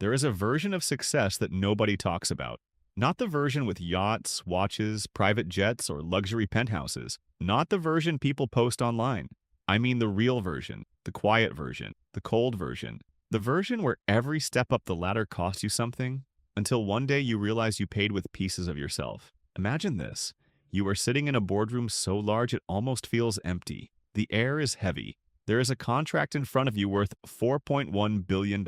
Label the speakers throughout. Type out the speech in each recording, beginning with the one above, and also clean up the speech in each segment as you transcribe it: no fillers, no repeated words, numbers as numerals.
Speaker 1: There is a version of success that nobody talks about. Not the version with yachts, watches, private jets, or luxury penthouses. Not the version people post online. I mean the real version, the quiet version, the cold version. The version where every step up the ladder cost you something, until one day you realize you paid with pieces of yourself. Imagine this. You are sitting in a boardroom so large it almost feels empty. The air is heavy. There is a contract in front of you worth $4.1 billion.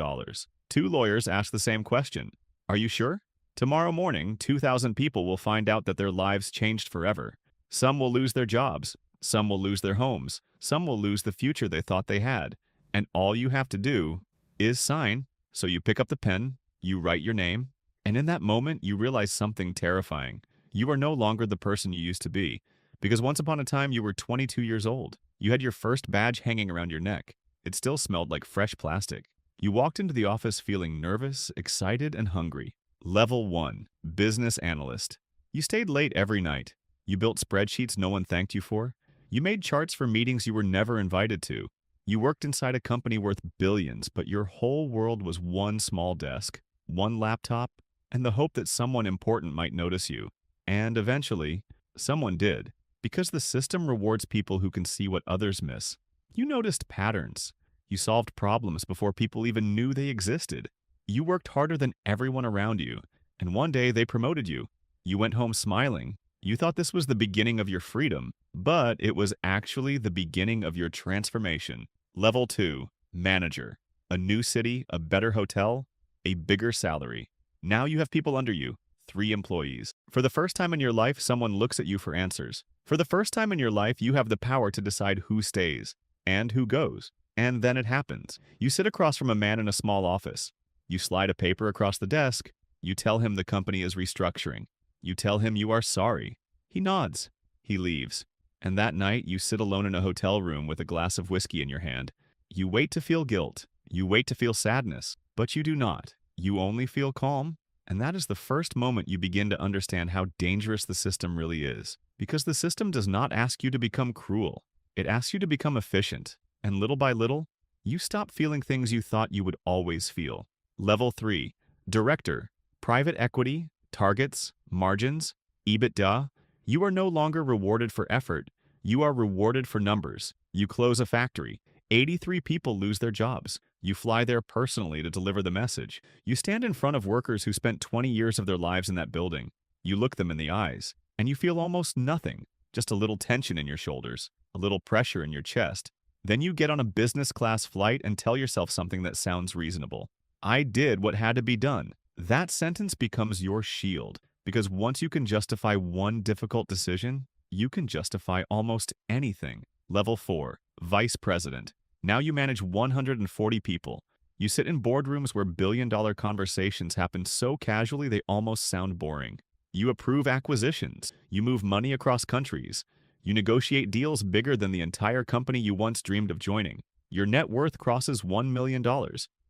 Speaker 1: Two lawyers ask the same question. Are you sure? Tomorrow morning, 2,000 people will find out that their lives changed forever. Some will lose their jobs. Some will lose their homes. Some will lose the future they thought they had. And all you have to do is sign. So you pick up the pen, you write your name, and in that moment you realize something terrifying. You are no longer the person you used to be. Because once upon a time you were 22 years old. You had your first badge hanging around your neck. It still smelled like fresh plastic. You walked into the office feeling nervous, excited, and hungry. Level 1. Business Analyst. You stayed late every night. You built spreadsheets no one thanked you for. You made charts for meetings you were never invited to. You worked inside a company worth billions, but your whole world was one small desk, one laptop, and the hope that someone important might notice you. And eventually, someone did. Because the system rewards people who can see what others miss. You noticed patterns. You solved problems before people even knew they existed. You worked harder than everyone around you, and one day they promoted you. You went home smiling. You thought this was the beginning of your freedom, but it was actually the beginning of your transformation. Level 2. Manager. A new city, a better hotel, a bigger salary. Now you have people under you. 3 employees. For the first time in your life, someone looks at you for answers. For the first time in your life, you have the power to decide who stays and who goes. And then it happens. You sit across from a man in a small office. You slide a paper across the desk. You tell him the company is restructuring. You tell him you are sorry. He nods. He leaves. And that night, you sit alone in a hotel room with a glass of whiskey in your hand. You wait to feel guilt. You wait to feel sadness. But you do not. You only feel calm. And that is the first moment you begin to understand how dangerous the system really is. Because the system does not ask you to become cruel. It asks you to become efficient. And little by little, you stop feeling things you thought you would always feel. Level 3. Director. Private equity, targets, margins, EBITDA. You are no longer rewarded for effort. You are rewarded for numbers. You close a factory. 83 people lose their jobs. You fly there personally to deliver the message. You stand in front of workers who spent 20 years of their lives in that building. You look them in the eyes, and you feel almost nothing, just a little tension in your shoulders, a little pressure in your chest. Then you get on a business class flight and tell yourself something that sounds reasonable. I did what had to be done. That sentence becomes your shield, because once you can justify one difficult decision, you can justify almost anything. Level 4. Vice President. Now you manage 140 people. You sit in boardrooms where billion-dollar conversations happen so casually they almost sound boring. You approve acquisitions. You move money across countries. You negotiate deals bigger than the entire company you once dreamed of joining. Your net worth crosses $1 million.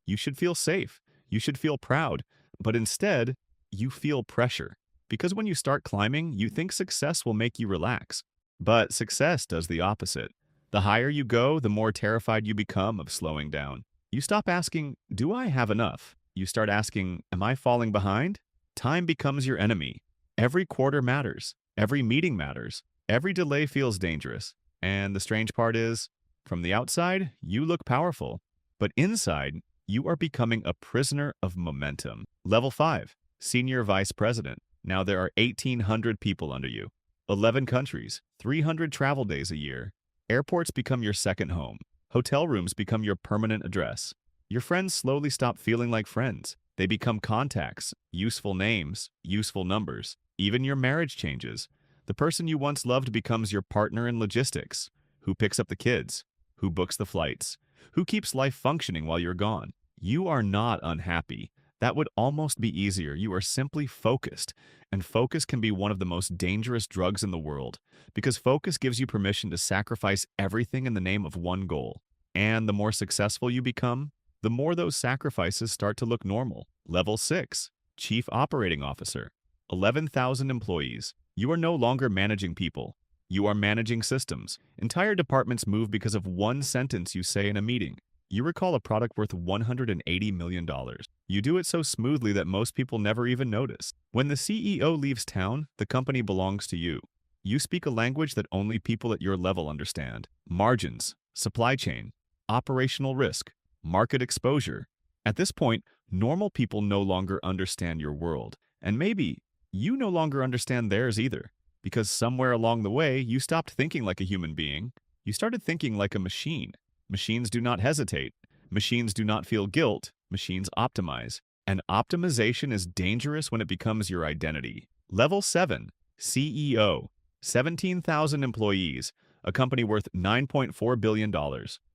Speaker 1: You should feel safe. You should feel proud. But instead, you feel pressure. Because when you start climbing, you think success will make you relax. But success does the opposite. The higher you go, the more terrified you become of slowing down. You stop asking, do I have enough? You start asking, am I falling behind? Time becomes your enemy. Every quarter matters. Every meeting matters. Every delay feels dangerous. And the strange part is, from the outside, you look powerful. But inside, you are becoming a prisoner of momentum. Level 5. Senior Vice President. Now there are 1,800 people under you. 11 countries. 300 travel days a year. Airports become your second home. Hotel rooms become your permanent address. Your friends slowly stop feeling like friends. They become contacts, useful names, useful numbers. Even your marriage changes. The person you once loved becomes your partner in logistics. Who picks up the kids? Who books the flights? Who keeps life functioning while you're gone? You are not unhappy. That would almost be easier. You are simply focused. And focus can be one of the most dangerous drugs in the world, because focus gives you permission to sacrifice everything in the name of one goal. And the more successful you become, the more those sacrifices start to look normal. Level 6. Chief Operating Officer. 11,000 employees. You are no longer managing people. You are managing systems. Entire departments move because of one sentence you say in a meeting. You recall a product worth $180 million. You do it so smoothly that most people never even notice. When the CEO leaves town, the company belongs to you. You speak a language that only people at your level understand. Margins, supply chain, operational risk, market exposure. At this point, normal people no longer understand your world. And maybe you no longer understand theirs either. Because somewhere along the way, you stopped thinking like a human being. You started thinking like a machine. Machines do not hesitate. Machines do not feel guilt. Machines optimize. And optimization is dangerous when it becomes your identity. Level 7, CEO. 17,000 employees, a company worth $9.4 billion.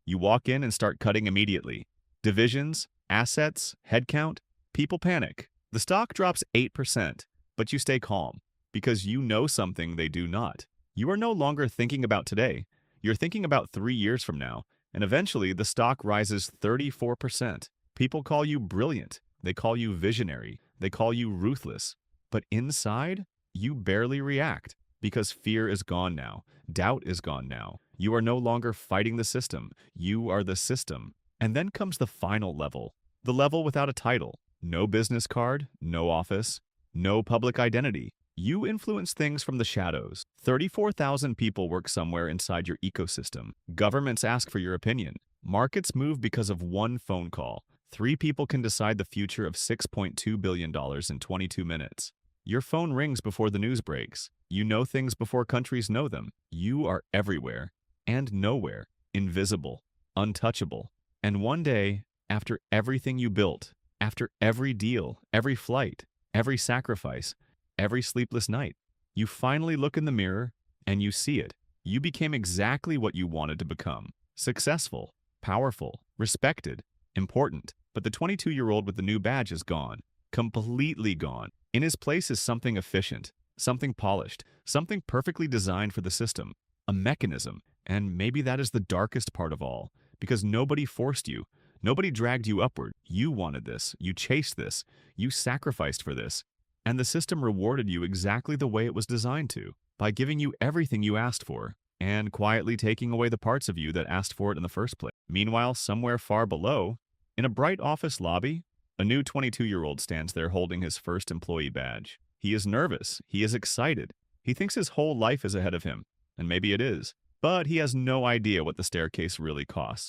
Speaker 1: You walk in and start cutting immediately. Divisions, assets, headcount, people panic. The stock drops 8%, but you stay calm because you know something they do not. You are no longer thinking about today. You're thinking about 3 years from now, and eventually the stock rises 34%. People call you brilliant. They call you visionary. They call you ruthless. But inside, you barely react because fear is gone now. Doubt is gone now. You are no longer fighting the system. You are the system. And then comes the final level, the level without a title. No business card, no office, no public identity. You influence things from the shadows. 34,000 people work somewhere inside your ecosystem. Governments ask for your opinion. Markets move because of one phone call. 3 people can decide the future of $6.2 billion in 22 minutes. Your phone rings before the news breaks. You know things before countries know them. You are everywhere and nowhere, invisible, untouchable. And one day, after everything you built, after every deal, every flight, every sacrifice, every sleepless night, you finally look in the mirror and you see it. You became exactly what you wanted to become. Successful, powerful, respected, important. But the 22-year-old with the new badge is gone. Completely gone. In his place is something efficient, something polished, something perfectly designed for the system. A mechanism. And maybe that is the darkest part of all. Because nobody forced you. Nobody dragged you upward. You wanted this. You chased this. You sacrificed for this. And the system rewarded you exactly the way it was designed to, by giving you everything you asked for, and quietly taking away the parts of you that asked for it in the first place. Meanwhile, somewhere far below, in a bright office lobby, a new 22-year-old stands there holding his first employee badge. He is nervous. He is excited. He thinks his whole life is ahead of him, and maybe it is. But he has no idea what the staircase really costs.